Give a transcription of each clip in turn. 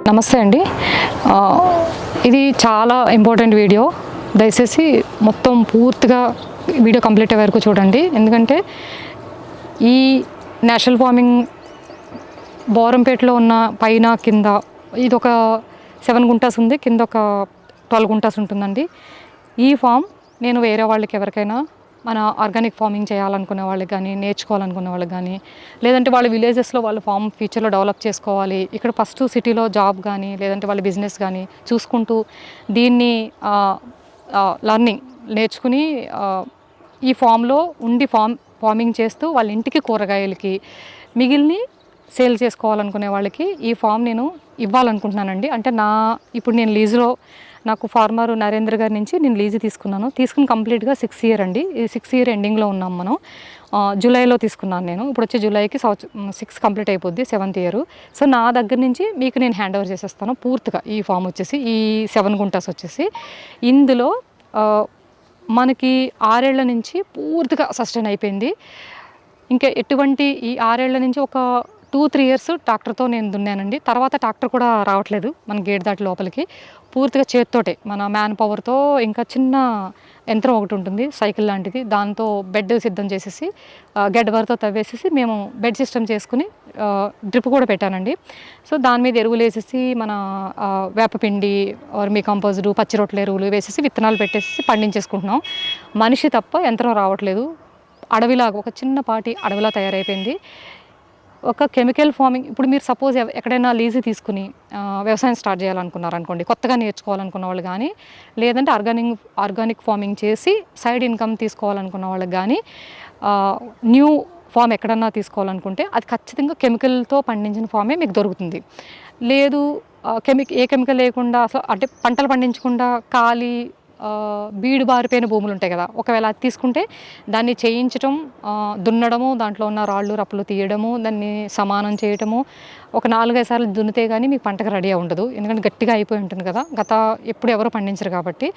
నమస్తే అండి. ఇది చాలా ఇంపార్టెంట్ వీడియో. దయచేసి మొత్తం పూర్తిగా వీడియో కంప్లీట్ అయ్యే వరకు చూడండి. ఎందుకంటే ఈ నేషనల్ ఫార్మింగ్ బోరంపేటలో ఉన్న పైన కింద ఇది ఒక 7 గుంటాస్ ఉంది, కింద ఒక 12 గుంటాస్ ఉంటుందండి. ఈ ఫామ్ నేను వేరే వాళ్ళకి ఎవరికైనా మన ఆర్గానిక్ ఫార్మింగ్ చేయాలనుకునే వాళ్ళకి కానీ, నేర్చుకోవాలనుకునే వాళ్ళకి కానీ, లేదంటే వాళ్ళ విలేజెస్లో వాళ్ళ ఫామ్ ఫ్యూచర్లో డెవలప్ చేసుకోవాలి, ఇక్కడ ఫస్ట్ సిటీలో జాబ్ కానీ లేదంటే వాళ్ళ బిజినెస్ కానీ చూసుకుంటూ దీన్ని లర్నింగ్ నేర్చుకుని ఈ ఫామ్లో ఉండి ఫార్మింగ్ చేస్తూ వాళ్ళ ఇంటికి కూరగాయలకి మిగిలిన సేల్ చేసుకోవాలనుకునే వాళ్ళకి ఈ ఫామ్ నేను ఇవ్వాలనుకుంటున్నానండి. అంటే ఇప్పుడు నేను లీజులో నాకు ఫార్మర్ నరేంద్ర గారి నుంచి నేను లీజు తీసుకుని కంప్లీట్గా 6 ఇయర్ అండి. ఈ 6 ఇయర్ ఎండింగ్లో ఉన్నాం మనం. జూలైలో తీసుకున్నాను నేను. ఇప్పుడు వచ్చే జూలైకి 6 కంప్లీట్ అయిపోద్ది, 7th ఇయర్. సో నా దగ్గర నుంచి మీకు నేను హ్యాండ్ ఓవర్ చేసేస్తాను పూర్తిగా. ఈ ఫామ్ వచ్చేసి ఈ 7 గుంటాస్ వచ్చేసి ఇందులో మనకి 6 ఏళ్ల నుంచి పూర్తిగా సస్టైన్ అయిపోయింది. ఇంకా ఎటువంటి ఈ 6 ఏళ్ల నుంచి ఒక 2-3 ఇయర్స్ ట్రాక్టర్తో నేను దున్నానండి. తర్వాత ట్రాక్టర్ కూడా రావట్లేదు మన గేట్ దాటి లోపలికి. పూర్తిగా చేత్తోటే మన మ్యాన్ పవర్తో, ఇంకా చిన్న యంత్రం ఒకటి ఉంటుంది సైకిల్ లాంటిది, దాంతో బెడ్ సిద్ధం చేసేసి గడ్డ వరతో తవ్వేసేసి మేము బెడ్ సిస్టమ్ చేసుకుని డ్రిప్ కూడా పెట్టానండి. సో దాని మీద ఎరువులు వేసేసి మన వేపపిండి, వర్మీ కంపోజ్డ్, పచ్చి రొట్టెల ఎరువులు వేసేసి విత్తనాలు పెట్టేసి పండించేసుకుంటున్నాం. మనిషి తప్ప యంత్రం రావట్లేదు. అడవిలాగా ఒక చిన్నపాటి అడవిలా తయారైపోయింది. ఒక కెమికల్ ఫార్మింగ్ ఇప్పుడు మీరు సపోజ్ ఎక్కడైనా లీజు తీసుకుని వ్యవసాయం స్టార్ట్ చేయాలనుకున్నారనుకోండి, కొత్తగా నేర్చుకోవాలనుకున్న వాళ్ళు కానీ, లేదంటే ఆర్గానిక్ ఫార్మింగ్ చేసి సైడ్ ఇన్కమ్ తీసుకోవాలనుకున్న వాళ్ళకి కానీ, న్యూ ఫామ్ ఎక్కడన్నా తీసుకోవాలనుకుంటే అది ఖచ్చితంగా కెమికల్తో పండించిన ఫామే మీకు దొరుకుతుంది. లేదు ఏ కెమికల్ లేకుండా అసలు అంటే పంటలు పండించకుండా ఖాళీ బీడు బారిపోయిన భూములు ఉంటాయి కదా, ఒకవేళ అది తీసుకుంటే దాన్ని చేయించటం, దున్నడము, దాంట్లో ఉన్న రాళ్ళు రప్పులు తీయడము, దాన్ని సమానం చేయటము, ఒక 4-5 సార్లు దున్నితే కానీ మీకు పంటకు రెడీ ఉండదు. ఎందుకంటే గట్టిగా అయిపోయి ఉంటుంది కదా, ఎప్పుడు ఎవరు పండించరు కాబట్టి.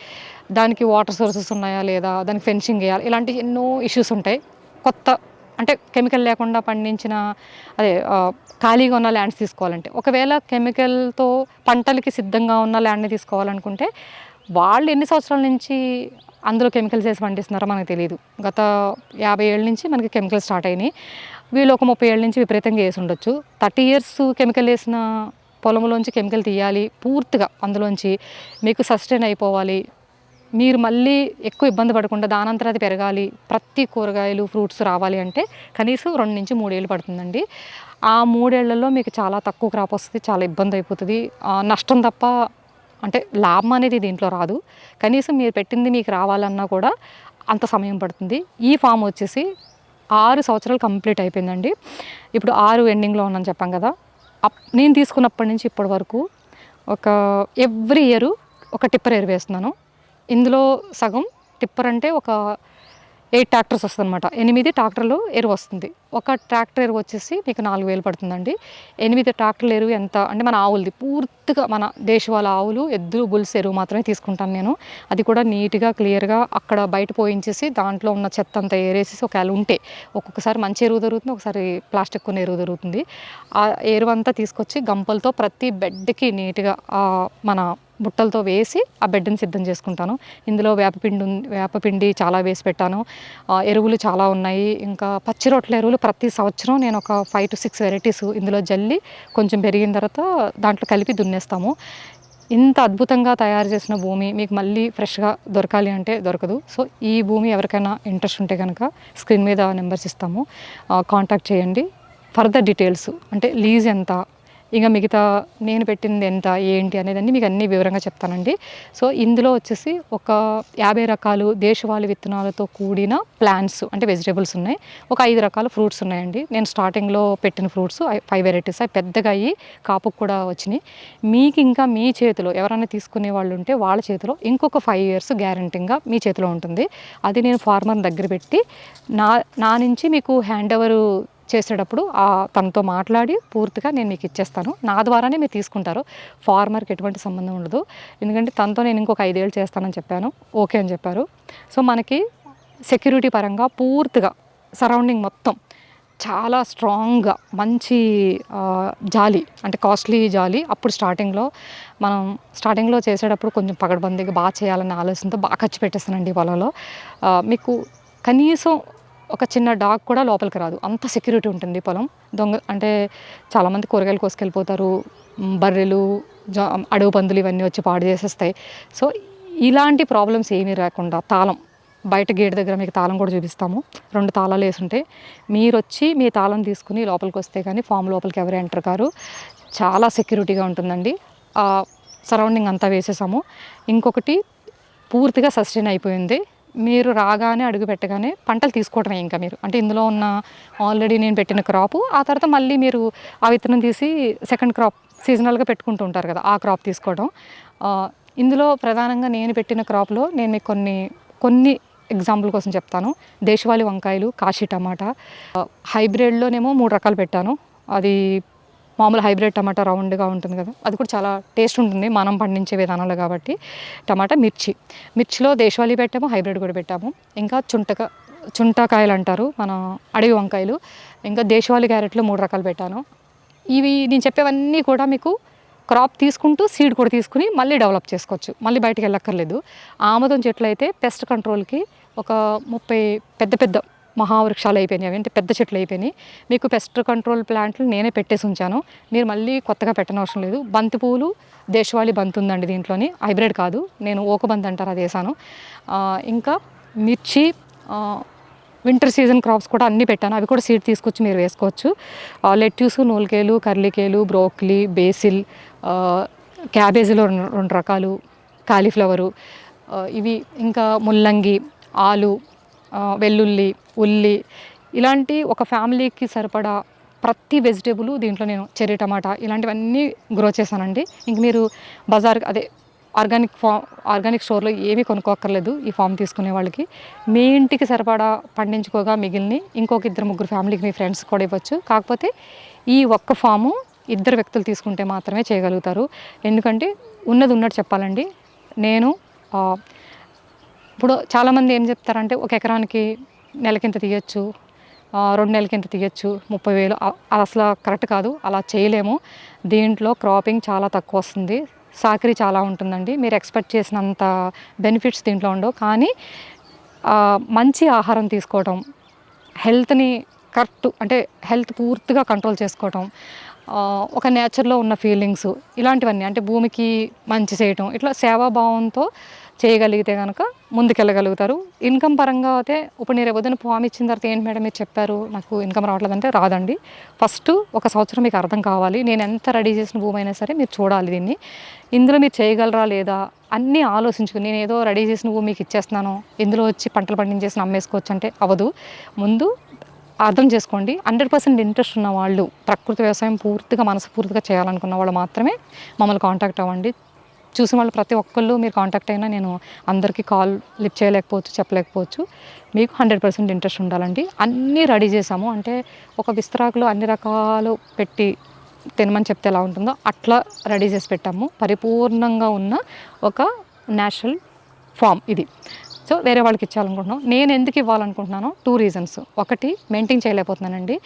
దానికి వాటర్ సోర్సెస్ ఉన్నాయా లేదా, దానికి ఫెన్సింగ్ వేయాలి, ఇలాంటి ఎన్నో ఇష్యూస్ ఉంటాయి. కొత్త అంటే కెమికల్ లేకుండా పండించిన ఖాళీగా ఉన్న ల్యాండ్స్ తీసుకోవాలంటే, ఒకవేళ కెమికల్తో పంటలకి సిద్ధంగా ఉన్న ల్యాండ్ని తీసుకోవాలనుకుంటే వాళ్ళు ఎన్ని సంవత్సరాల నుంచి అందులో కెమికల్స్ వేసి పండిస్తున్నారో మనకు తెలియదు. గత 50 ఏళ్ళ నుంచి మనకి కెమికల్స్ స్టార్ట్ అయినాయి. వీళ్ళు ఒక 30 ఏళ్ళ నుంచి విపరీతంగా వేసి ఉండొచ్చు. 30 ఇయర్స్ కెమికల్ వేసిన పొలంలోంచి కెమికల్ తీయాలి పూర్తిగా, అందులోంచి మీకు సస్టైన్ అయిపోవాలి, మీరు మళ్ళీ ఎక్కువ ఇబ్బంది పడకుండా దానంతరం అది పెరగాలి, ప్రతి కూరగాయలు ఫ్రూట్స్ రావాలి అంటే కనీసం 2 నుంచి 3 ఏళ్ళు పడుతుందండి. ఆ 3 ఏళ్లలో మీకు చాలా తక్కువ క్రాప్ వస్తుంది, చాలా ఇబ్బంది అయిపోతుంది, నష్టం తప్ప అంటే లాభం అనేది దీంట్లో రాదు. కనీసం మీరు పెట్టింది మీకు రావాలన్నా కూడా అంత సమయం పడుతుంది. ఈ ఫామ్ వచ్చేసి 6 సంవత్సరాలు కంప్లీట్ అయిపోయిందండి. ఇప్పుడు 6 ఎండింగ్లో ఉన్నాను చెప్పాం కదా. నేను తీసుకున్నప్పటి నుంచి ఇప్పటి వరకు ఒక ఎవ్రీ ఇయర్ ఒక టిప్పర్ ఎరువు వేస్తున్నాను. ఇందులో సగం టిప్పర్ అంటే ఒక 8 ట్రాక్టర్స్ వస్తుంది అనమాట. 8 ట్రాక్టర్లు ఎరువు వస్తుంది. ఒక ట్రాక్టర్ ఎరువు వచ్చేసి మీకు 4,000 పడుతుందండి. 8 ట్రాక్టర్ల ఎరువు ఎంత అంటే మన ఆవులది పూర్తిగా మన దేశవాళీ ఆవులు, ఎద్దులు, బుల్స్ ఎరువు మాత్రమే తీసుకుంటాను నేను. అది కూడా నీట్గా క్లియర్గా అక్కడ బయట పోయించేసి దాంట్లో ఉన్న చెత్త అంతా ఏరేసేసి ఒకవేళ ఉంటే, ఒక్కొక్కసారి మంచి ఎరువు దొరుకుతుంది, ఒకసారి ప్లాస్టిక్ కొన్ని ఎరువు దొరుకుతుంది. ఆ ఎరువు అంతా తీసుకొచ్చి గంపలతో ప్రతి బెడ్కి నీట్గా మన బుట్టలతో వేసి ఆ బెడ్ని సిద్ధం చేసుకుంటాను. ఇందులో వేపపిండి చాలా వేసి పెట్టాను, ఎరువులు చాలా ఉన్నాయి. ఇంకా పచ్చి రొట్టెల ఎరువులు ప్రతి సంవత్సరం నేను ఒక 5 to 6 వెరైటీస్ ఇందులో జల్లి కొంచెం పెరిగిన తర్వాత దాంట్లో కలిపి దున్నేస్తాము. ఇంత అద్భుతంగా తయారు చేసిన భూమి మీకు మళ్ళీ ఫ్రెష్గా దొరకాలి అంటే దొరకదు. సో ఈ భూమి ఎవరికైనా ఇంట్రెస్ట్ ఉంటే కనుక స్క్రీన్ మీద నెంబర్స్ ఇస్తాము, కాంటాక్ట్ చేయండి. ఫర్దర్ డీటెయిల్స్ అంటే లీజ్ ఎంత, ఇంకా మిగతా నేను పెట్టింది ఎంత ఏంటి అనేదాన్ని మీకు అన్ని వివరంగా చెప్తానండి. సో ఇందులో వచ్చేసి ఒక 50 రకాలు దేశవాళీ విత్తనాలతో కూడిన ప్లాంట్స్ అంటే వెజిటేబుల్స్ ఉన్నాయి. ఒక 5 రకాల ఫ్రూట్స్ ఉన్నాయండి. నేను స్టార్టింగ్లో పెట్టిన ఫ్రూట్స్ 5 వెరైటీస్, అవి పెద్దగా అయ్యి కాపుకు కూడా వచ్చినాయి. మీకు ఇంకా మీ చేతిలో ఎవరైనా తీసుకునే వాళ్ళు ఉంటే వాళ్ళ చేతిలో ఇంకొక 5 years గ్యారంటీగా మీ చేతిలో ఉంటుంది. అది నేను ఫార్మర్ దగ్గర పెట్టి నా నుంచి మీకు హ్యాండ్ ఓవర్ చేసేటప్పుడు తనతో మాట్లాడి పూర్తిగా నేను మీకు ఇచ్చేస్తాను. నా ద్వారానే మీరు తీసుకుంటారు, ఫార్మర్కి ఎటువంటి సంబంధం ఉండదు. ఎందుకంటే తనతో నేను ఇంకొక 5 ఏళ్ళు చేస్తానని చెప్పాను, ఓకే అని చెప్పారు. సో మనకి సెక్యూరిటీ పరంగా పూర్తిగా సరౌండింగ్ మొత్తం చాలా స్ట్రాంగ్గా మంచి జాలి అంటే కాస్ట్లీ జాలి. అప్పుడు స్టార్టింగ్లో చేసేటప్పుడు కొంచెం పకడ్బందీగా బాగా చేయాలన్న ఆలోచనతో బాగా ఖర్చు పెట్టేస్తానండి పొలంలో. మీకు కనీసం ఒక చిన్న డాగ్ కూడా లోపలికి రాదు, అంత సెక్యూరిటీ ఉంటుంది పొలం. దొంగ అంటే చాలామంది కూరగాయలు కోసుకెళ్ళిపోతారు, బర్రెలు, అడవి పందులు ఇవన్నీ వచ్చి పాడు చేసేస్తాయి. సో ఇలాంటి ప్రాబ్లమ్స్ ఏమీ రాకుండా తాళం బయట గేట్ దగ్గర మీకు తాళం కూడా చూపిస్తాము. 2 తాళాలు వేసుంటాయి. మీరొచ్చి మీ తాళం తీసుకుని లోపలికి వస్తే కానీ ఫామ్ లోపలికి ఎవరు ఎంటర్ కారు. చాలా సెక్యూరిటీగా ఉంటుందండి. సరౌండింగ్ అంతా వేసేసాము. ఇంకొకటి పూర్తిగా సస్టైన్ అయిపోయింది. మీరు రాగానే అడుగు పెట్టగానే పంటలు తీసుకోవడమే ఇంకా మీరు. అంటే ఇందులో ఉన్న ఆల్రెడీ నేను పెట్టిన క్రాపు, ఆ తర్వాత మళ్ళీ మీరు ఆ విత్తనం తీసి సెకండ్ క్రాప్ సీజనల్గా పెట్టుకుంటూ ఉంటారు కదా, ఆ క్రాప్ తీసుకోవడం. ఇందులో ప్రధానంగా నేను పెట్టిన క్రాప్లో నేను మీకు కొన్ని ఎగ్జాంపుల్ కోసం చెప్తాను. దేశవాళీ వంకాయలు, కాశీ టమాటా, హైబ్రిడ్లోనేమో 3 రకాలు పెట్టాను. అది మామూలు హైబ్రిడ్ టమాటా రౌండ్గా ఉంటుంది కదా, అది కూడా చాలా టేస్ట్ ఉంటుంది మనం పండించే విధానంలో కాబట్టి. టమాటా, మిర్చిలో దేశవాళీ పెట్టాము, హైబ్రిడ్ కూడా పెట్టాము. ఇంకా చుంటకాయలు అంటారు మన అడవి వంకాయలు, ఇంకా దేశవాళీ క్యారెట్లు 3 రకాలు పెట్టాను. ఇవి నేను చెప్పేవన్నీ కూడా మీకు క్రాప్ తీసుకుంటూ సీడ్ కూడా తీసుకుని మళ్ళీ డెవలప్ చేసుకోవచ్చు, మళ్ళీ బయటికి వెళ్ళక్కర్లేదు. ఆమదం చెట్లు అయితే పెస్ట్ కంట్రోల్కి ఒక 30 పెద్ద మహావృక్షాలు అయిపోయినాయి, అవి అంటే పెద్ద చెట్లు అయిపోయినాయి. మీకు పెస్ట్ కంట్రోల్ ప్లాంట్లు నేనే పెట్టేసి ఉంచాను, మీరు మళ్ళీ కొత్తగా పెట్టనవసరం లేదు. బంతి పువ్వులు దేశవాళీ బంతి ఉందండి దీంట్లోని, హైబ్రిడ్ కాదు, నేను ఓక బంతి అంటారు అది వేసాను. ఇంకా మిర్చి, వింటర్ సీజన్ క్రాప్స్ కూడా అన్నీ పెట్టాను, అవి కూడా సీడ్ తీసుకొచ్చి మీరు వేసుకోవచ్చు. లెట్యూస్, నూలికేలు, కర్లికేలు, బ్రోక్లీ, బేసిల్, క్యాబేజీలో 2 రకాలు, కాలీఫ్లవరు, ఇవి ఇంకా ముల్లంగి, ఆలు, వెల్లుల్లి, ఉల్లి, ఇలాంటి ఒక ఫ్యామిలీకి సరిపడా ప్రతి వెజిటేబుల్ దీంట్లో నేను చెర్రీ టమాటా ఇలాంటివన్నీ గ్రో చేశానండి. ఇంక మీరు అదే ఆర్గానిక్ స్టోర్లో ఏమీ కొనుక్కోక్కర్లేదు ఈ ఫామ్ తీసుకునే వాళ్ళకి. మీ ఇంటికి సరిపడా పండించుకోగా మిగిలిని ఇంకొక 2-3 ఫ్యామిలీకి మీ ఫ్రెండ్స్ కూడా ఇవ్వచ్చు. కాకపోతే ఈ ఒక్క ఫాము 2 వ్యక్తులు తీసుకుంటే మాత్రమే చేయగలుగుతారు. ఎందుకంటే ఉన్నది ఉన్నట్టు చెప్పాలండి. నేను ఇప్పుడు చాలామంది ఏం చెప్తారంటే 1 ఎకరానికి నెలకింత తీయచ్చు, 2 నెలలకింత తీయచ్చు, 30,000, అది అసలు కరెక్ట్ కాదు, అలా చేయలేము. దీంట్లో క్రాపింగ్ చాలా తక్కువ వస్తుంది, సాకరీ చాలా ఉంటుందండి. మీరు ఎక్స్పెక్ట్ చేసినంత బెనిఫిట్స్ దీంట్లో ఉండవు. కానీ మంచి ఆహారం తీసుకోవటం, హెల్త్ని కరెక్ట్ అంటే హెల్త్ పూర్తిగా కంట్రోల్ చేసుకోవటం, ఒక నేచర్లో ఉన్న ఫీలింగ్స్, ఇలాంటివన్నీ అంటే భూమికి మంచి చేయటం, ఇట్లా సేవాభావంతో చేయగలిగితే కనుక ముందుకెళ్ళగలుగుతారు. ఇన్కమ్ పరంగా అయితే ఇప్పుడు నేను రేపొద్దున ఫామ్ ఇచ్చిన తర్వాత ఏంటి మేడం మీరు చెప్పారు నాకు ఇన్కమ్ రావట్లేదంటే రాదండి. ఫస్ట్ 1 సంవత్సరం మీకు అర్థం కావాలి, నేను ఎంత రెడీ చేసిన భూమి అయినా సరే మీరు చూడాలి దీన్ని, ఇందులో మీరు చేయగలరా లేదా అన్నీ ఆలోచించుకుని. నేను ఏదో రెడీ చేసిన భూమి మీకు ఇచ్చేస్తున్నాను, ఇందులో వచ్చి పంటలు పండించేసి అమ్మేసుకోవచ్చు అంటే అవ్వదు. ముందు అర్థం చేసుకోండి. 100% ఇంట్రెస్ట్ ఉన్న వాళ్ళు, ప్రకృతి వ్యవసాయం పూర్తిగా మనస్ఫూర్తిగా చేయాలనుకున్న వాళ్ళు మాత్రమే మమ్మల్ని కాంటాక్ట్ అవ్వండి. చూసిన వాళ్ళు ప్రతి ఒక్కళ్ళు మీరు కాంటాక్ట్ అయినా నేను అందరికీ కాల్ లిఫ్ట్ చేయలేకపోవచ్చు, చెప్పలేకపోవచ్చు. మీకు 100% ఇంట్రెస్ట్ ఉండాలండి. అన్నీ రెడీ చేసాము అంటే ఒక విస్తరాకులో అన్ని రకాలు పెట్టి తినమని చెప్తే ఎలా ఉంటుందో అట్లా రెడీ చేసి పెట్టాము. పరిపూర్ణంగా ఉన్న ఒక న్యాచురల్ ఫామ్ ఇది. సో వేరే వాళ్ళకి ఇచ్చాలనుకుంటున్నాం. నేను ఎందుకు ఇవ్వాలనుకుంటున్నాను, 2 రీజన్స్. ఒకటి, మెయింటైన్ చేయలేకపోతున్నానండి.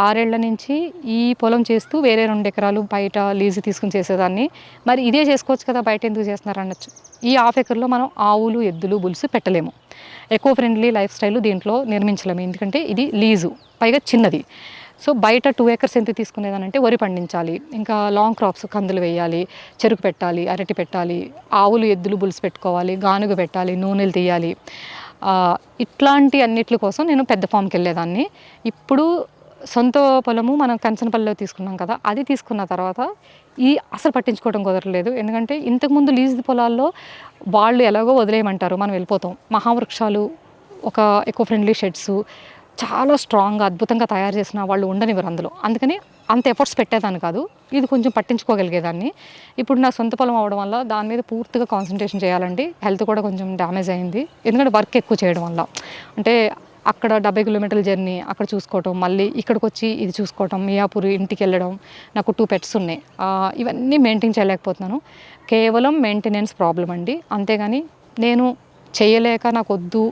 6 ఏళ్ల నుంచి ఈ పొలం చేస్తూ వేరే 2 ఎకరాలు బయట లీజు తీసుకుని చేసేదాన్ని. మరి ఇదే చేసుకోవచ్చు కదా, బయట ఎందుకు చేస్తున్నారు అనొచ్చు. ఈ 1/2 ఎకర్లో మనం ఆవులు, ఎద్దులు, బుల్స్ పెట్టలేము. ఎకో ఫ్రెండ్లీ లైఫ్ స్టైల్ దీంట్లో నిర్మించలేము, ఎందుకంటే ఇది లీజు, పైగా చిన్నది. సో బయట 2 ఏకర్స్ ఎంత తీసుకునేదానంటే వరి పండించాలి, ఇంకా లాంగ్ క్రాప్స్, కందులు వేయాలి, చెరుకు పెట్టాలి, అరటి పెట్టాలి, ఆవులు, ఎద్దులు, బుల్స్ పెట్టుకోవాలి, గానుగ పెట్టాలి, నూనెలు తీయాలి. ఇట్లాంటి అన్నిటి కోసం నేను పెద్ద ఫామ్కి వెళ్ళేదాన్ని. ఇప్పుడు సొంత పొలము మనం కంచనపల్లిలో తీసుకున్నాం కదా, అది తీసుకున్న తర్వాత అసలు పట్టించుకోవడం కుదరలేదు. ఎందుకంటే ఇంతకుముందు లీజు పొలాల్లో వాళ్ళు ఎలాగో వదిలేయమంటారు, మనం వెళ్ళిపోతాం. మహావృక్షాలు, ఒక ఎకో ఫ్రెండ్లీ షెడ్స్ చాలా స్ట్రాంగ్గా అద్భుతంగా తయారు చేసిన వాళ్ళు ఉండనివ్వరు అందులో. అందుకని అంత ఎఫర్ట్స్ పెట్టేదాన్ని కాదు, ఇది కొంచెం పట్టించుకోగలిగేదాన్ని. ఇప్పుడు నా సొంత పొలం అవ్వడం వల్ల దాని మీద పూర్తిగా కాన్సన్ట్రేషన్ చేయాలండి. హెల్త్ కూడా కొంచెం డ్యామేజ్ అయింది, ఎందుకంటే వర్క్ ఎక్కువ చేయడం వల్ల. అంటే అక్కడ 70 కిలోమీటర్ల జర్నీ అక్కడ చూసుకోవటం, మళ్ళీ ఇక్కడికి వచ్చి ఇది చూసుకోవటం, మియాపూర్ ఇంటికి వెళ్ళడం, నాకు 2 పెట్స్ ఉన్నాయి, ఇవన్నీ మెయింటైన్ చేయలేకపోతున్నాను. కేవలం మెయింటెనెన్స్ ప్రాబ్లం అండి, అంతేగాని నేను చేయలేక నాకు వద్దు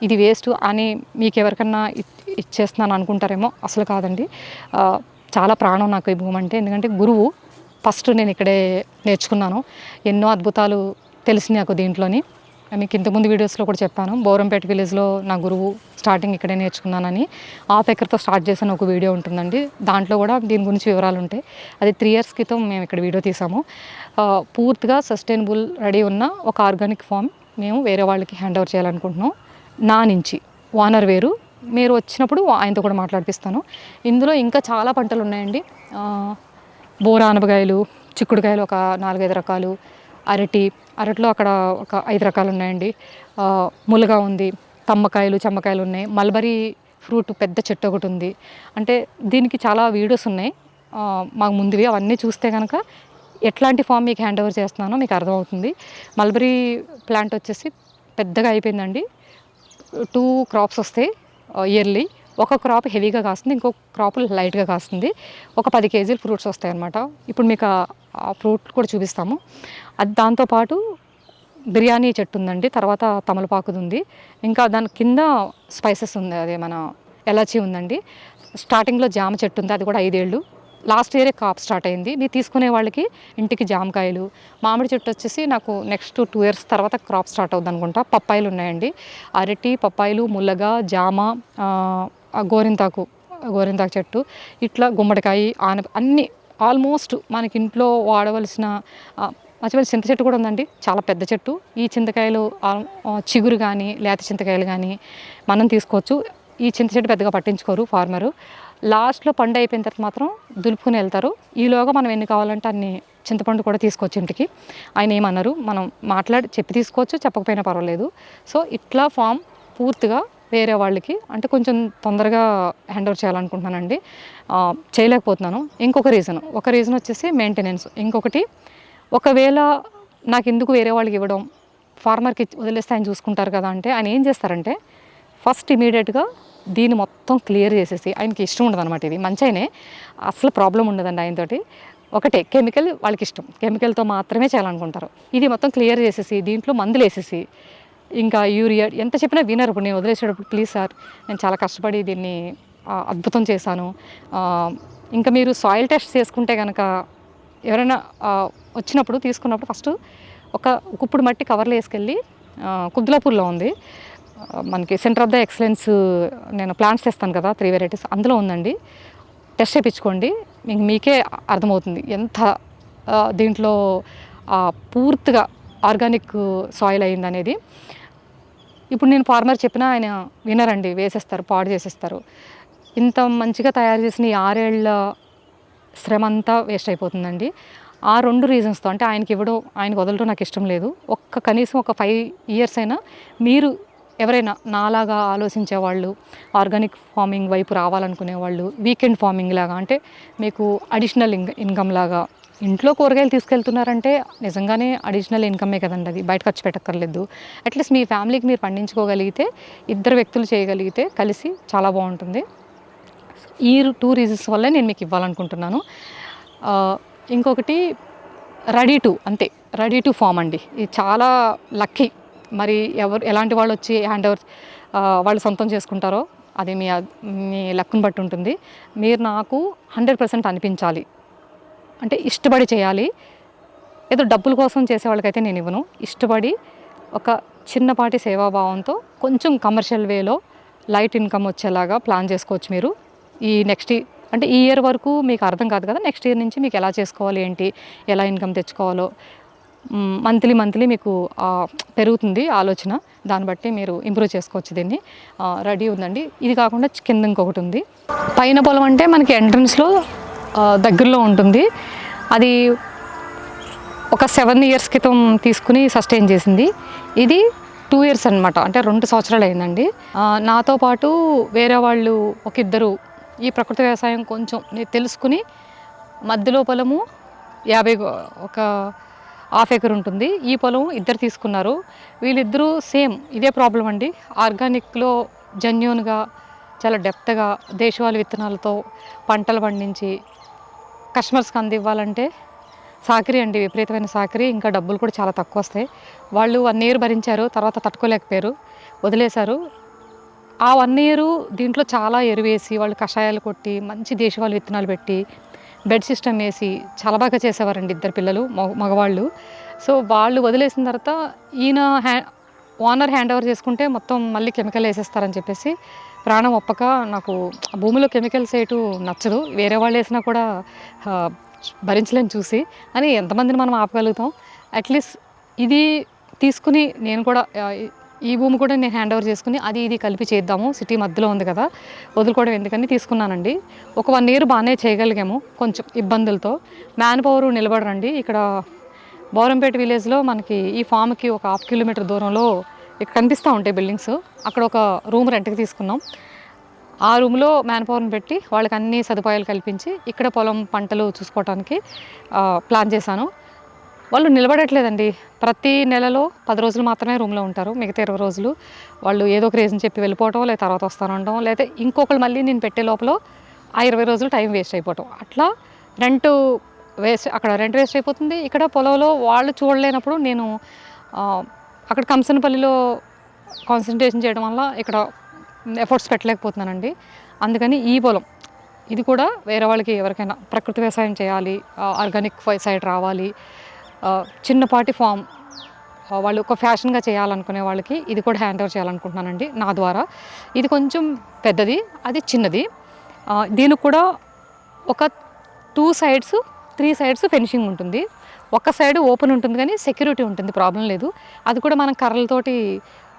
ఇది వేస్ట్ అని మీకు ఎవరికన్నా ఇచ్చేస్తున్నాను అనుకుంటారేమో, అసలు కాదండి. చాలా ప్రాణం నాకు ఈ భూమి అంటే. ఎందుకంటే గురువు ఫస్ట్ నేను ఇక్కడే నేర్చుకున్నాను. ఎన్నో అద్భుతాలు తెలిసినాయి నాకు దీంట్లోని. మీకు ఇంతకుముందు వీడియోస్లో కూడా చెప్పాను, బోరంపేట విలేజ్లో నా గురువు స్టార్టింగ్ ఇక్కడే నేర్చుకున్నానని. హాఫ్ ఎకర్తో స్టార్ట్ చేసిన ఒక వీడియో ఉంటుందండి, దాంట్లో కూడా దీని గురించి వివరాలు ఉంటాయి. అది 3 years క్రితం మేము ఇక్కడ వీడియో తీసాము. పూర్తిగా సస్టైనబుల్ రెడీ ఉన్న ఒక ఆర్గానిక్ ఫామ్ మేము వేరే వాళ్ళకి హ్యాండ్ ఓవర్ చేయాలనుకుంటున్నాం. నా నుంచి ఓనర్ వేరు, మీరు వచ్చినప్పుడు ఆయనతో కూడా మాట్లాడిపిస్తాను. ఇందులో ఇంకా చాలా పంటలు ఉన్నాయండి. బోరా అనపకాయలు, చిక్కుడుకాయలు ఒక 4-5 రకాలు, అరటిలో అక్కడ ఒక 5 రకాలు ఉన్నాయండి. ములగా ఉంది, తమ్మకాయలు, చెమ్మకాయలు ఉన్నాయి, మల్బరీ ఫ్రూట్ పెద్ద చెట్టు ఒకటి ఉంది. అంటే దీనికి చాలా వీడియోస్ ఉన్నాయి మాకు ముందువి. అవన్నీ చూస్తే కనుక ఎట్లాంటి ఫామ్ మీకు హ్యాండ్ ఓవర్ చేస్తున్నానో మీకు అర్థమవుతుంది. మల్బరీ ప్లాంట్ వచ్చేసి పెద్దగా అయిపోయిందండి. 2 crops వస్తాయి ఇయర్లీ. ఒక క్రాప్ హెవీగా కాస్తుంది, ఇంకో క్రాప్ లైట్గా కాస్తుంది. ఒక 10 kg ఫ్రూట్స్ వస్తాయి అన్నమాట. ఇప్పుడు మీకు ఆ ఫ్రూట్ కూడా చూపిస్తాము. అది దాంతోపాటు బిర్యానీ చెట్టు ఉందండి, తర్వాత తమలపాకుది ఉంది, ఇంకా దాని కింద స్పైసెస్ ఉంది, అదే మన ఎలాచీ ఉందండి. స్టార్టింగ్లో జామ చెట్టు ఉంది, అది కూడా 5 ఏళ్ళు. లాస్ట్ ఇయరే కాప్ స్టార్ట్ అయింది. మీరు తీసుకునే వాళ్ళకి ఇంటికి జామకాయలు. మామిడి చెట్టు వచ్చేసి నాకు నెక్స్ట్ 2 years తర్వాత క్రాప్ స్టార్ట్ అవుద్ది అనుకుంటా. పప్పాయిలు ఉన్నాయండి, అరటి, పప్పాయిలు, ముల్లగా, జామ, గోరింతాకు చెట్టు, ఇట్లా గుమ్మడికాయ, అన్నీ ఆల్మోస్ట్ మనకి ఇంట్లో వాడవలసిన. మర్చిపోయి చింత చెట్టు కూడా ఉందండి, చాలా పెద్ద చెట్టు. ఈ చింతకాయలు చిగురు కానీ లేత చింతకాయలు కానీ మనం తీసుకోవచ్చు. ఈ చింత చెట్టు పెద్దగా పట్టించుకోరు ఫార్మరు. లాస్ట్లో పండు అయిపోయిన తర్వాత మాత్రం దులుపుకుని వెళ్తారు. ఈలోగా మనం ఎన్ని కావాలంటే అన్ని చింతపండు కూడా తీసుకోవచ్చు ఇంటికి. ఆయన ఏమన్నారు, మనం మాట్లాడి చెప్పి తీసుకోవచ్చు, చెప్పకపోయినా పర్వాలేదు. సో ఇట్లా ఫామ్ పూర్తిగా వేరే వాళ్ళకి అంటే కొంచెం తొందరగా హ్యాండ్ ఓవర్ చేయాలనుకుంటున్నానండి. చేయలేకపోతున్నాను. ఒక రీజన్ వచ్చేసి మెయింటెనెన్స్. ఇంకొకటి, ఒకవేళ నాకు ఎందుకు వేరే వాళ్ళకి ఇవ్వడం, ఫార్మర్కి వదిలేస్తే ఆయన చూసుకుంటారు కదా అంటే, ఆయన ఏం చేస్తారంటే ఫస్ట్ ఇమీడియట్గా దీన్ని మొత్తం క్లియర్ చేసేసి, ఆయనకి ఇష్టం ఉండదు అనమాట. ఇది మంచి ఆయనే, అసలు ప్రాబ్లం ఉండదండి ఆయనతోటి. ఒకటే కెమికల్ వాళ్ళకి ఇష్టం, కెమికల్తో మాత్రమే చేయాలనుకుంటారు. ఇది మొత్తం క్లియర్ చేసేసి దీంట్లో మందులు వేసేసి, ఇంకా యూరియా ఎంత చెప్పినా వినరు. ఇప్పుడు నేను వదిలేసేటప్పుడు, ప్లీజ్ సార్ నేను చాలా కష్టపడి దీన్ని అద్భుతం చేశాను, ఇంకా మీరు సాయిల్ టెస్ట్ చేసుకుంటే కనుక ఎవరైనా వచ్చినప్పుడు తీసుకున్నప్పుడు ఫస్ట్ ఒక గుప్పుడు మట్టి కవర్లో వేసుకెళ్ళి, కుద్దులాపూర్లో ఉంది మనకి సెంటర్ ఆఫ్ ద ఎక్సలెన్స్, నేను ప్లాంట్స్ తెస్తాను కదా 3 varieties, అందులో ఉందండి. టెస్ట్ చేయించుకోండి, మీకే అర్థమవుతుంది ఎంత దీంట్లో పూర్తిగా ఆర్గానిక్ సాయిల్ అయిందనేది. ఇప్పుడు నేను ఫార్మర్ చెప్పినా ఆయన వినరండి, వేసేస్తారు, పాడు చేసేస్తారు. ఇంత మంచిగా తయారు చేసిన ఈ 6 ఏళ్ల శ్రమ అంతా వేస్ట్ అయిపోతుందండి. ఆ 2 రీజన్స్తో, అంటే ఆయనకి ఇవ్వడం, ఆయనకు వదలడం నాకు ఇష్టం లేదు. కనీసం ఒక 5 years అయినా మీరు ఎవరైనా నాలాగా ఆలోచించే వాళ్ళు, ఆర్గానిక్ ఫార్మింగ్ వైపు రావాలనుకునే వాళ్ళు, వీకెండ్ ఫార్మింగ్ లాగా, అంటే మీకు అడిషనల్ ఇన్కమ్ లాగా, ఇంట్లో కూరగాయలు తీసుకెళ్తున్నారంటే నిజంగానే అడిషనల్ ఇన్కమే కదండి, అది బయట ఖర్చు పెట్టక్కర్లేదు. అట్లీస్ట్ మీ ఫ్యామిలీకి మీరు పండించుకోగలిగితే, 2 వ్యక్తులు చేయగలిగితే కలిసి చాలా బాగుంటుంది. ఈ 2 reasons వల్లే నేను మీకు ఇవ్వాలనుకుంటున్నాను. ఇంకొకటి రెడీ టు ఫామ్ అండి. ఇది చాలా లక్కీ. మరి ఎలాంటి వాళ్ళు వచ్చి హ్యాండ్ ఓవర్ వాళ్ళు సొంతం చేసుకుంటారో అది మీ లక్కును బట్టి ఉంటుంది. మీరు నాకు 100% అనిపించాలి, అంటే ఇష్టపడి చేయాలి. ఏదో డబ్బుల కోసం చేసే వాళ్ళకైతే నేను ఇవ్వను. ఇష్టపడి ఒక చిన్నపాటి సేవాభావంతో కొంచెం కమర్షియల్ వేలో లైట్ ఇన్కమ్ వచ్చేలాగా ప్లాన్ చేసుకోవచ్చు మీరు. ఈ ఈ ఇయర్ వరకు మీకు అర్థం కాదు కదా, నెక్స్ట్ ఇయర్ నుంచి మీకు ఎలా చేసుకోవాలి, ఏంటి, ఎలా ఇన్కమ్ తెచ్చుకోవాలో మంత్లీ మీకు పెరుగుతుంది ఆలోచన. దాన్ని బట్టి మీరు ఇంప్రూవ్ చేసుకోవచ్చు. దీన్ని రెడీ ఉందండి. ఇది కాకుండా కింద ఇంకొకటి ఉంది. పైన పొలం అంటే మనకి ఎంట్రన్స్లో దగ్గరలో ఉంటుంది. అది ఒక 7 years క్రితం తీసుకుని సస్టైన్ చేసింది. ఇది 2 years అనమాట, అంటే 2 సంవత్సరాలు అయిందండి. నాతో పాటు వేరే వాళ్ళు ఒక 2 ఈ ప్రకృతి వ్యవసాయం కొంచెం తెలుసుకుని, మధ్యలో పొలము ఒక 1/2 acre ఉంటుంది. ఈ పొలం 2 తీసుకున్నారు. వీళ్ళిద్దరూ సేమ్ ఇదే ప్రాబ్లం అండి. ఆర్గానిక్లో జెన్యూన్గా చాలా డెప్త్గా దేశవాళీ విత్తనాలతో పంటలు పండించి కస్టమర్స్కి అందివ్వాలంటే సాకిరీ అండి, విపరీతమైన సాకిరీ. ఇంకా డబ్బులు కూడా చాలా తక్కువ వస్తాయి. వాళ్ళు 1 year భరించారు, తర్వాత తట్టుకోలేకపోయారు, వదిలేశారు. ఆ 1 ఇయర్ దీంట్లో చాలా ఎరువేసి, వాళ్ళు కషాయాలు కొట్టి, మంచి దేశవాళీ విత్తనాలు పెట్టి, బెడ్ సిస్టమ్ ఏసి చాలా బాగా చేసేవారండి ఇద్దరు పిల్లలు మగవాళ్ళు. సో, వాళ్ళు వదిలేసిన తర్వాత ఈయన ఓనర్ హ్యాండ్ ఓవర్ చేసుకుంటే మొత్తం మళ్ళీ కెమికల్ ఏసేస్తారని చెప్పేసి ప్రాణం ఒప్పక నాకు భూమిలో కెమికల్స్ ఏయటం నచ్చదు. వేరే వాళ్ళేసినా కూడా ఆహ్, భరించలేను చూసి. అని ఎంతమందిని మనం ఆపగలుగుతాం. అట్‌లీస్ట్ ఇది తీసుకొని నేను కూడా ఈ భూమి కూడా నేను హ్యాండ్ ఓవర్ చేసుకొని అది ఇది కలిపి చేద్దాము. సిటీ మధ్యలో ఉంది కదా! వదులుకోవడం ఎందుకని తీసుకున్నానండి. ఒక 1 ఇయర్ బానే చేయగలిగాము కొంచెం ఇబ్బందులతో. మ్యాన్ పవర్ నిలబడరండి. ఇక్కడ బోరంపేట విలేజ్‌లో మనకి ఈ ఫార్మ్‌కి ఒక 1/2 కిలోమీటర్ దూరంలో ఇక్కడ కనిపిస్తా ఉంటాయి బిల్డింగ్స్. అక్కడ ఒక రూమ్ రెంట్‌కి తీసుకున్నాం. ఆ రూమ్‌లో మ్యాన్ పవర్‌ని పెట్టి వాళ్ళకి అన్ని సదుపాయాలు కల్పించి ఇక్కడ పొలం పంటలు చూసుకోవటానికి ప్లాన్ చేశాను. వాళ్ళు నిలబడట్లేదండి. ప్రతి నెలలో 10 రోజులు మాత్రమే రూమ్‌లో ఉంటారు. మిగతా 20 రోజులు వాళ్ళు ఏదో ఒక రీజన్ చెప్పి వెళ్ళిపోవటం, లేదా తర్వాత వస్తానంటం, లేతే ఇంకొకళ్ళు మళ్ళీ నేను పెట్టే లోపల ఆ 20 రోజులు టైం వేస్ట్ అయిపోవటం. అట్లా రెంటు అక్కడ రెంట్ వేస్ట్ అయిపోతుంది. ఇక్కడ పొలంలో వాళ్ళు చూడలేనప్పుడు నేను అక్కడ కంసనపల్లిలో కాన్సంట్రేషన్ చేయడం వల్ల ఇక్కడ ఎఫర్ట్స్ పెట్టలేకపోతున్నానండి. అందుకని ఈ పొలం ఇది కూడా వేరే వాళ్ళకి ఎవరికైనా ప్రకృతి వ్యవసాయం చేయాలి, ఆర్గానిక్ సైడ్ రావాలి, చిన్నపాటి ఫామ్ వాళ్ళు ఒక ఫ్యాషన్‌గా చేయాలనుకునే వాళ్ళకి ఇది కూడా హ్యాండ్ ఓవర్ చేయాలనుకుంటున్నానండి నా ద్వారా. ఇది కొంచెం పెద్దది, అది చిన్నది. దీనికి కూడా ఒక 2 సైడ్స్, 3 సైడ్స్ ఫినిషింగ్ ఉంటుంది. ఒక సైడ్ ఓపెన్ ఉంటుంది కానీ సెక్యూరిటీ ఉంటుంది, ప్రాబ్లం లేదు. అది కూడా మనం కర్రలతోటి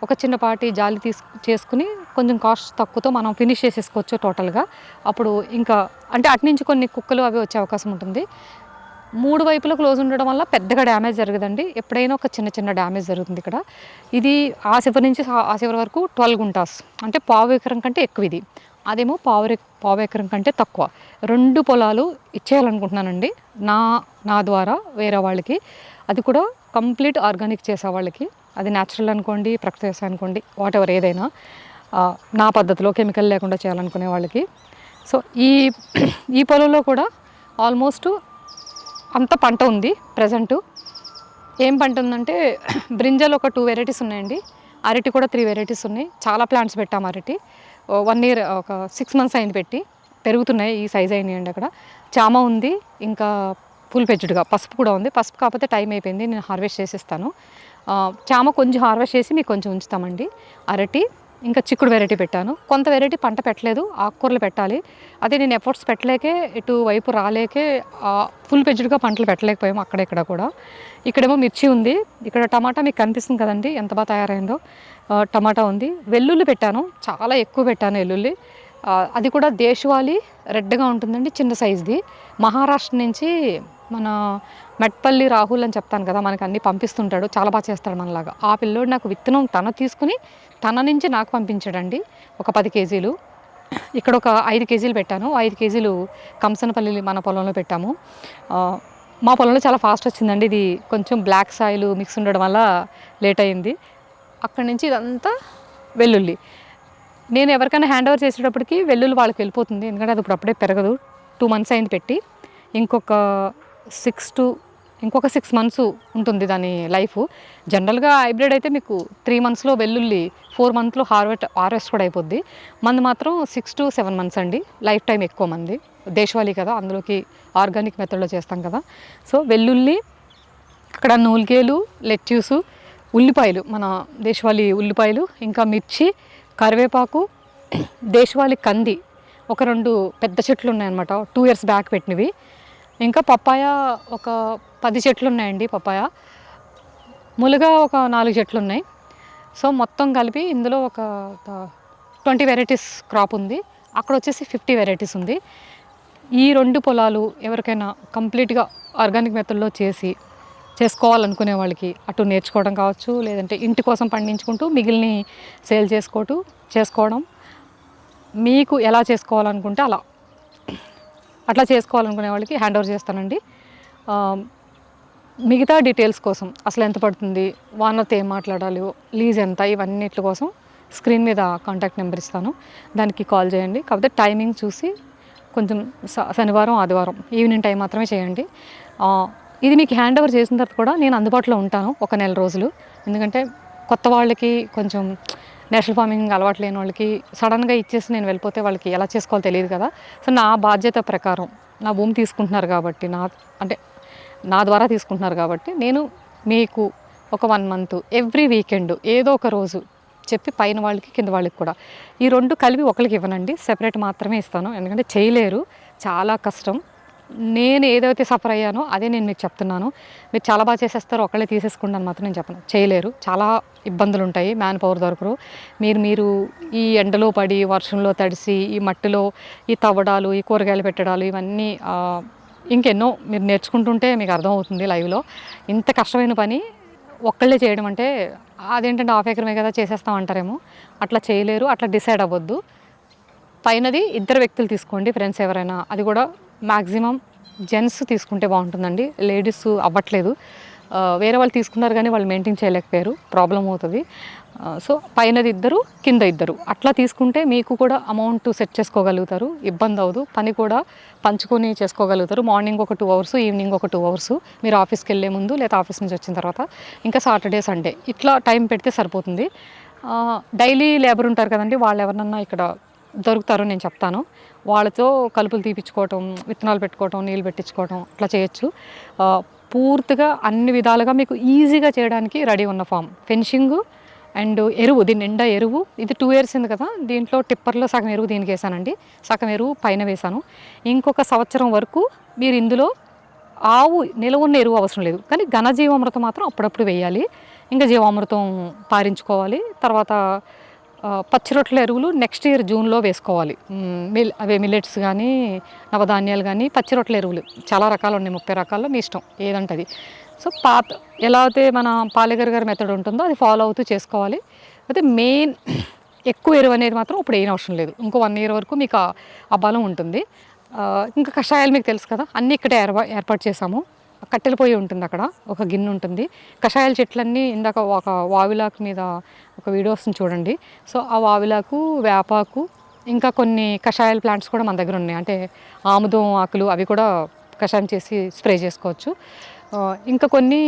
ఒక చిన్నపాటి జాలి చేసుకుని కొంచెం కాస్ట్ తక్కువతో మనం ఫినిష్ చేసేసుకోవచ్చు టోటల్‌గా. అప్పుడు ఇంకా అంటే అటు నుంచి కొన్ని కుక్కలు అవి వచ్చే అవకాశం ఉంటుంది. 3 వైపులా క్లోజ్ ఉండడం వల్ల పెద్దగా డ్యామేజ్ జరగదండి. ఎప్పుడైనా ఒక చిన్న చిన్న డ్యామేజ్ జరుగుతుంది ఇక్కడ. ఇది ఆ చివరి నుంచి ఆ చివరి వరకు 12 గుంటాస్. అంటే పావు ఎకరం కంటే ఎక్కువ ఇది. అదేమో పావు ఎకరం కంటే తక్కువ. 2 పొలాలు ఇచ్చేయాలనుకుంటున్నానండి నా నా ద్వారా వేరే వాళ్ళకి. అది కూడా కంప్లీట్ ఆర్గానిక్ చేసేవాళ్ళకి. అది న్యాచురల్ అనుకోండి, ప్రకృతి వ్యవసాయం అనుకోండి, వాటెవర్ ఏదైనా నా పద్ధతిలో కెమికల్ లేకుండా చేయాలనుకునే వాళ్ళకి. సో, ఈ ఈ పొలంలో కూడా ఆల్మోస్ట్ అంత పంట ఉంది ప్రెజెంటు. ఏం పంట ఉందంటే బ్రింజాలు ఒక 2 వెరైటీస్ ఉన్నాయండి. అరటి కూడా 3 వెరైటీస్ ఉన్నాయి. చాలా ప్లాంట్స్ పెట్టాము అరటి. 1 ఇయర్ ఒక 6 మంత్స్ అయింది పెట్టి. పెరుగుతున్నాయి, ఈ సైజ్ అయినాయండి అక్కడ. చామ ఉంది, ఇంకా ఫుల్ ఫ్లెడ్జ్డ్‌గా పసుపు కూడా ఉంది. పసుపు కాకపోతే టైం అయిపోయింది, నేను హార్వెస్ట్ చేసేస్తాను. చామ కొంచెం హార్వెస్ట్ చేసి మీకు కొంచెం ఉంచుతామండి. అరటి, ఇంకా చిక్కుడు వెరైటీ పెట్టాను. కొంత వెరైటీ పంట పెట్టలేదు, ఆకుకూరలు పెట్టాలి. అదే నేను ఎఫర్ట్స్ పెట్టలేకే, ఇటువైపు రాలేకే ఫుల్ ఫ్లెడ్జ్డ్‌గా పంటలు పెట్టలేకపోయాము అక్కడ ఇక్కడ కూడా. ఇక్కడేమో మిర్చి ఉంది, ఇక్కడ టమాటా మీకు కనిపిస్తుంది కదండీ ఎంత బాగా తయారైందో. టమాటా ఉంది, వెల్లుల్లి పెట్టాను, చాలా ఎక్కువ పెట్టాను వెల్లుల్లి. అది కూడా దేశవాళీ రెడ్‌గా ఉంటుందండి, చిన్న సైజ్‌ది. మహారాష్ట్ర నుంచి మన మెట్పల్లి రాహుల్ అని చెప్తాను కదా, మనకు అన్నీ పంపిస్తుంటాడు, చాలా బాగా చేస్తాడు మనలాగా. ఆ పిల్లోడు నాకు విత్తనం తను తీసుకుని తన నుంచి నాకు పంపించాడండి ఒక 10 కేజీలు. ఇక్కడ ఒక 5 కేజీలు పెట్టాను. 5 కేజీలు కంసనపల్లి మన పొలంలో పెట్టాము. మా పొలంలో చాలా ఫాస్ట్ వచ్చిందండి. ఇది కొంచెం బ్లాక్ సాయిల్ మిక్స్ ఉండడం వల్ల లేట్ అయింది. అక్కడి నుంచి ఇదంతా వెల్లుల్లి. నేను ఎవరికైనా హ్యాండ్ ఓవర్ చేసేటప్పటికి వెల్లుల్లి వాళ్ళకి వెళ్ళిపోతుంది, ఎందుకంటే అది అప్పుడే పెరగదు. 2 మంత్స్ అయింది పెట్టి. ఇంకొక 6 మంత్స్ ఉంటుంది దాని లైఫ్. జనరల్గా హైబ్రిడ్ అయితే మీకు 3 మంత్స్లో వెల్లుల్లి, 4 మంత్స్లో హార్వెస్ట్ కూడా అయిపోద్ది. మంది మాత్రం 6-7 మంత్స్ అండి లైఫ్ టైం. ఎక్కువ మంది దేశవాళీ కదా, అందులోకి ఆర్గానిక్ మెథడ్లో చేస్తాం కదా. సో వెల్లుల్లి, అక్కడ నూల్గేలు, లెట్యూసు, ఉల్లిపాయలు, మన దేశవాళీ ఉల్లిపాయలు, ఇంకా మిర్చి, కరివేపాకు, దేశవాళీ కంది ఒక 2 పెద్ద చెట్లు ఉన్నాయన్నమాట, 2 ఇయర్స్ బ్యాక్ పెట్టినవి. ఇంకా పప్పాయ ఒక 10 చెట్లు ఉన్నాయండి. పప్పాయ ములగ ఒక 4 చెట్లు ఉన్నాయి. సో మొత్తం కలిపి ఇందులో ఒక 20 వెరైటీస్ క్రాప్ ఉంది. అక్కడ వచ్చేసి 50 వెరైటీస్ ఉంది. ఈ 2 పొలాలు ఎవరికైనా కంప్లీట్గా ఆర్గానిక్ మెథడ్లో చేసుకోవాలనుకునే వాళ్ళకి అటు నేర్చుకోవడం కావచ్చు, లేదంటే ఇంటి కోసం పండించుకుంటూ మిగిలిని సేల్ చేసుకోవడం, మీకు ఎలా చేసుకోవాలనుకుంటే అట్లా చేసుకోవాలనుకునే వాళ్ళకి హ్యాండ్ ఓవర్ చేస్తానండి. మిగతా డీటెయిల్స్ కోసం అసలు ఎంత పడుతుంది, ఓనర్తో ఏం మాట్లాడాలి, లీజ్ ఎంత, ఇవన్నిటి కోసం స్క్రీన్ మీద కాంటాక్ట్ నెంబర్ ఇస్తాను, దానికి కాల్ చేయండి. కాకపోతే టైమింగ్ చూసి కొంచెం శనివారం ఆదివారం ఈవినింగ్ టైం మాత్రమే చేయండి. ఇది మీకు హ్యాండ్ ఓవర్ చేసిన తర్వాత కూడా నేను అందుబాటులో ఉంటాను ఒక నెల రోజులు. ఎందుకంటే కొత్త వాళ్ళకి కొంచెం నేషనల్ ఫార్మింగ్ అలవాటు లేని వాళ్ళకి సడన్గా ఇచ్చేసి నేను వెళ్ళిపోతే వాళ్ళకి ఎలా చేసుకోవాలో తెలియదు కదా. సో నా బాధ్యత ప్రకారం నా భూమి తీసుకుంటున్నారు కాబట్టి అంటే నా ద్వారా తీసుకుంటున్నారు కాబట్టి నేను మీకు ఒక 1 మంత్ ఎవ్రీ వీకెండ్ ఏదో ఒక రోజు చెప్పి పైన వాళ్ళకి కింద వాళ్ళకి కూడా ఈ 2 కలిపి ఒకరికి ఇవ్వనండి. సెపరేట్ మాత్రమే ఇస్తాను. ఎందుకంటే చేయలేరు, చాలా కష్టం. నేను ఏదైతే సఫర్ అయ్యానో అదే నేను మీకు చెప్తున్నాను. మీరు చాలా బాగా చేసేస్తారు, ఒకళ్ళే తీసేసుకోండి అని మాత్రం నేను చెప్పను. చేయలేరు, చాలా ఇబ్బందులు ఉంటాయి, మ్యాన్ పవర్ దొరకరు. మీరు ఈ ఎండలో పడి వర్షంలో తడిసి ఈ మట్టిలో ఈ తవ్వడాలు ఈ కూరగాయలు పెట్టడాలు ఇవన్నీ ఇంకెన్నో మీరు నేర్చుకుంటుంటే మీకు అర్థమవుతుంది లైవ్లో. ఇంత కష్టమైన పని ఒక్కళ్ళే చేయడం అంటే అదేంటంటే హాఫ్ ఎకరమే కదా చేసేస్తాం అంటారేమో. అట్లా చేయలేరు, అట్లా డిసైడ్ అవ్వద్దు. పైనది ఇద్దరు వ్యక్తులు తీసుకోండి, ఫ్రెండ్స్ ఎవరైనా. అది కూడా మ్యాక్సిమం జెంట్స్ తీసుకుంటే బాగుంటుందండి, లేడీస్ అవ్వట్లేదు. వేరే వాళ్ళు తీసుకున్నారు కానీ వాళ్ళు మెయింటైన్ చేయలేకపోయారు, ప్రాబ్లం అవుతుంది. సో పైనది ఇద్దరు కింద ఇద్దరు అట్లా తీసుకుంటే మీకు కూడా అమౌంట్ సెట్ చేసుకోగలుగుతారు, ఇబ్బంది అవ్వదు. పని కూడా పంచుకొని చేసుకోగలుగుతారు. మార్నింగ్ ఒక 2 అవర్స్, ఈవినింగ్ ఒక 2 అవర్స్ మీరు ఆఫీస్కి వెళ్ళే ముందు లేదా ఆఫీస్ నుంచి వచ్చిన తర్వాత, ఇంకా సాటర్డే సండే ఇట్లా టైం పెడితే సరిపోతుంది. డైలీ లేబర్ ఉంటారు కదండి, వాళ్ళు ఎవరినన్నా ఇక్కడ దొరుకుతారు, నేను చెప్తాను. వాళ్ళతో కలుపులు తీపించుకోవటం, విత్తనాలు పెట్టుకోవటం, నీళ్ళు పెట్టించుకోవటం అట్లా చేయొచ్చు. పూర్తిగా అన్ని విధాలుగా మీకు ఈజీగా చేయడానికి రెడీ ఉన్న ఫామ్. ఫెన్షింగు అండ్ ఎరువు, దీని నిండా ఎరువు. ఇది 2 ఇయర్స్ ఉంది కదా, దీంట్లో టిప్పర్లో సగం ఎరువు దీనికి వేసానండి, సగం ఎరువు పైన వేసాను. ఇంకొక సంవత్సరం వరకు మీరు ఇందులో ఆవు నిలవ ఉన్న ఎరువు అవసరం లేదు, కానీ ఘనజీవామృతం మాత్రం అప్పుడప్పుడు వేయాలి. ఇంకా జీవామృతం పారించుకోవాలి. తర్వాత పచ్చి రొట్టెల ఎరువులు నెక్స్ట్ ఇయర్ జూన్లో వేసుకోవాలి. అవే మిల్లెట్స్ కానీ నవధాన్యాలు కానీ పచ్చి రొట్టెల ఎరువులు చాలా రకాలు ఉన్నాయి, 30 రకాల్లో మీ ఇష్టం ఏదంటే అది. సో ఎలా అయితే మన పాలేగర్ గారి మెథడ్ ఉంటుందో అది ఫాలో అవుతూ చేసుకోవాలి. అయితే మెయిన్ ఎక్కువ ఎరువు అనేది మాత్రం ఇప్పుడు ఏం అవసరం లేదు. ఇంకో 1 ఇయర్ వరకు మీకు ఆ బలం ఉంటుంది. ఇంకా కషాయాలు మీకు తెలుసు కదా, అన్నీ ఇక్కడే ఏర్పాటు చేసాము. కట్టెల పొయ్యి ఉంటుంది, అక్కడ ఒక గిన్నె ఉంటుంది. కషాయాల చెట్లన్నీ ఇందాక ఒక వావిలాకు మీద ఒక వీడియోస్ని చూడండి. సో ఆ వావిలాకు, వేపాకు, ఇంకా కొన్ని కషాయాల ప్లాంట్స్ కూడా మన దగ్గర ఉన్నాయి. అంటే ఆముదం ఆకులు అవి కూడా కషాయం చేసి స్ప్రే చేసుకోవచ్చు. ఇంకా కొన్ని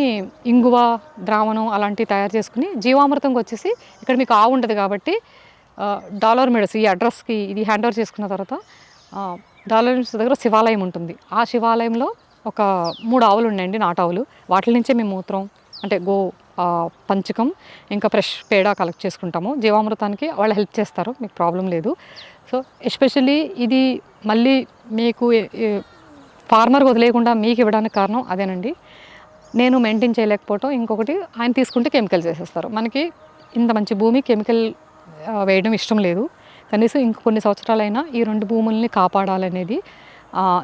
ఇంగువ ద్రావణం అలాంటివి తయారు చేసుకుని జీవామృతంకి వచ్చేసి ఇక్కడ మీకు ఆవు ఉంటుంది కాబట్టి డాలర్ మెడస్ ఈ అడ్రస్కి ఇది హ్యాండ్ ఓవర్ చేసుకున్న తర్వాత డాలర్ మెడస్ దగ్గర శివాలయం ఉంటుంది. ఆ శివాలయంలో ఒక 3 ఆవులు ఉన్నాయండి, నాటావులు. వాటి నుంచే మేము మూత్రం అంటే పంచకం ఇంకా ఫ్రెష్ పేడ కలెక్ట్ చేసుకుంటాము. జీవామృతానికి వాళ్ళు హెల్ప్ చేస్తారు, మీకు ప్రాబ్లం లేదు. సో ఎస్పెషల్లీ ఇది మళ్ళీ మీకు ఫార్మర్ వదిలేయకుండా మీకు ఇవ్వడానికి కారణం అదేనండి. నేను మెయింటైన్ చేయలేకపోవటం, ఇంకొకటి ఆయన తీసుకుంటే కెమికల్స్ వేసేస్తారు. మనకి ఇంత మంచి భూమి కెమికల్ వేయడం ఇష్టం లేదు. కనీసం ఇంక కొన్ని సంవత్సరాలైనా ఈ 2 భూముల్ని కాపాడాలనేది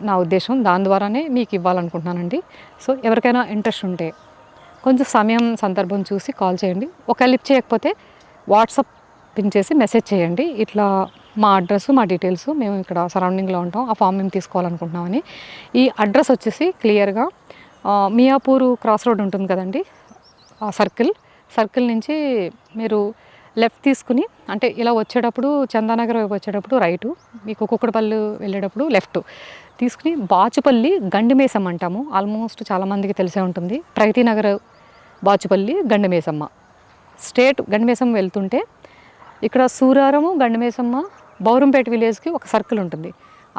నా ఉద్దేశం. దాని ద్వారానే మీకు ఇవ్వాలనుకుంటున్నానండి. సో ఎవరికైనా ఇంట్రెస్ట్ ఉంటే కొంచెం సమయం సందర్భం చూసి కాల్ చేయండి. ఒకవేళ లిఫ్ట్ చేయకపోతే వాట్సాప్ పిన్ చేసి మెసేజ్ చేయండి, ఇట్లా మా అడ్రస్ మా డీటెయిల్స్ మేము ఇక్కడ సరౌండింగ్లో ఉంటాం, ఆ ఫామ్ మేము తీసుకోవాలనుకుంటున్నామని. ఈ అడ్రస్ వచ్చేసి క్లియర్గా మియాపూర్ క్రాస్ రోడ్ ఉంటుంది కదండి, ఆ సర్కిల్ నుంచి మీరు లెఫ్ట్ తీసుకుని అంటే ఇలా వచ్చేటప్పుడు చందానగర్ వైపు వచ్చేటప్పుడు రైటు, మీకు కుక్కడపల్లి వెళ్ళేటప్పుడు లెఫ్ట్ తీసుకుని బాచుపల్లి గండిమేసమ్మ అంటాము. ఆల్మోస్ట్ చాలామందికి తెలిసే ఉంటుంది. ప్రగతి నగర్ బాచుపల్లి గండిమేసమ్మ స్ట్రేట్ గండిమేసమ్మ వెళ్తుంటే ఇక్కడ సూరారము గండిమేసమ్మ బౌరంపేట విలేజ్కి ఒక సర్కిల్ ఉంటుంది.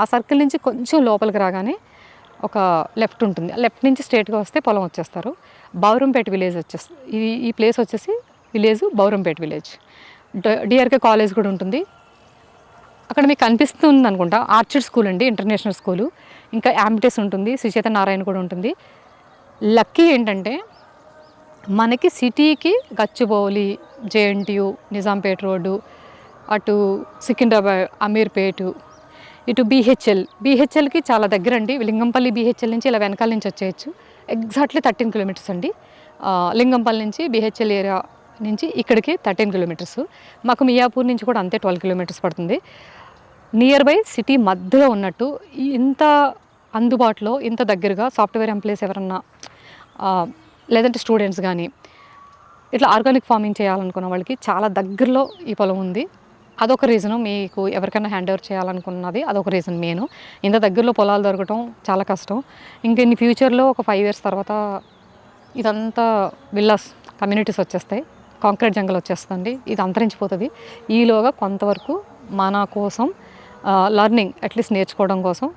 ఆ సర్కిల్ నుంచి కొంచెం లోపలికి రాగానే ఒక లెఫ్ట్ ఉంటుంది. లెఫ్ట్ నుంచి స్ట్రేట్గా వస్తే పొలం వచ్చేస్తారు. బౌరంపేట విలేజ్ వచ్చేస్తుంది. ఈ ప్లేస్ వచ్చేసి village Bowrampet village. DRK college కూడా ఉంటుంది అక్కడ, మీకు కనిపిస్తుంది అనుకుంటా. ఆర్చిడ్ స్కూల్ అండి, ఇంటర్నేషనల్ స్కూలు. ఇంకా యాంబిటెస్ ఉంటుంది, శ్రీచేత నారాయణ కూడా ఉంటుంది. లక్కీ ఏంటంటే మనకి సిటీకి గచ్చిబౌలి, జేఎన్టీయు, నిజాంపేట రోడ్డు, అటు సికింద్రాబాద్ అమీర్పేటు, ఇటు బీహెచ్ఎల్కి చాలా దగ్గర అండి. లింగంపల్లి బీహెచ్ఎల్ నుంచి ఇలా వెనకాల నుంచి వచ్చేయచ్చు. ఎగ్జాక్ట్లీ 13 కిలోమీటర్స్ అండి. లింగంపల్లి నుంచి బీహెచ్ఎల్ ఏరియా నుంచి ఇక్కడికి 13 కిలోమీటర్స్. మాకు మియాపూర్ నుంచి కూడా అంతే 12 కిలోమీటర్స్ పడుతుంది. నియర్ బై సిటీ మధ్యలో ఉన్నట్టు, ఇంత అందుబాటులో ఇంత దగ్గరగా సాఫ్ట్వేర్ ఎంప్లాయీస్ ఎవరన్నా లేదంటే స్టూడెంట్స్ కానీ ఇట్లా ఆర్గానిక్ ఫార్మింగ్ చేయాలనుకున్న వాళ్ళకి చాలా దగ్గరలో ఈ పొలం ఉంది. అదొక రీజను, మీకు ఎవరికైనా హ్యాండ్ ఓవర్ చేయాలనుకున్నది అదొక రీజన్ మెయిన్. ఇంత దగ్గరలో పొలాలు దొరకటం చాలా కష్టం. ఇంకా ఇన్ని ఫ్యూచర్లో ఒక 5 ఇయర్స్ తర్వాత ఇదంతా విల్లాస్ కమ్యూనిటీస్ వచ్చేస్తాయి. కాంక్రీట్ జంగల్ వచ్చేస్తుంది, ఇది అంతరించిపోతుంది. ఈలోగా కొంతవరకు మన కోసం లర్నింగ్ అట్లీస్ట్ నేర్చుకోవడం కోసం,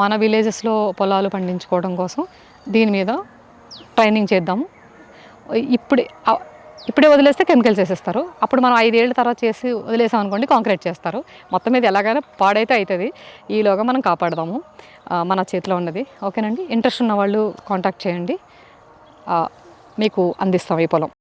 మన విలేజెస్లో పొలాలు పండించుకోవడం కోసం దీని మీద ట్రైనింగ్ చేద్దాము. ఇప్పుడే వదిలేస్తే కెమికల్స్ వేసేస్తారు, అప్పుడు మనం 5 ఏళ్ళ తర్వాత చేసి వదిలేసాం అనుకోండి కాంక్రీట్ చేస్తారు. మొత్తం మీద ఎలాగైనా పాడైతే అవుతుంది, ఈలోగా మనం కాపాడదాము, మన చేతిలో ఉన్నది. ఓకేనండి, ఇంట్రెస్ట్ ఉన్న వాళ్ళు కాంటాక్ట్ చేయండి, మీకు అందిస్తాం ఈ పొలం.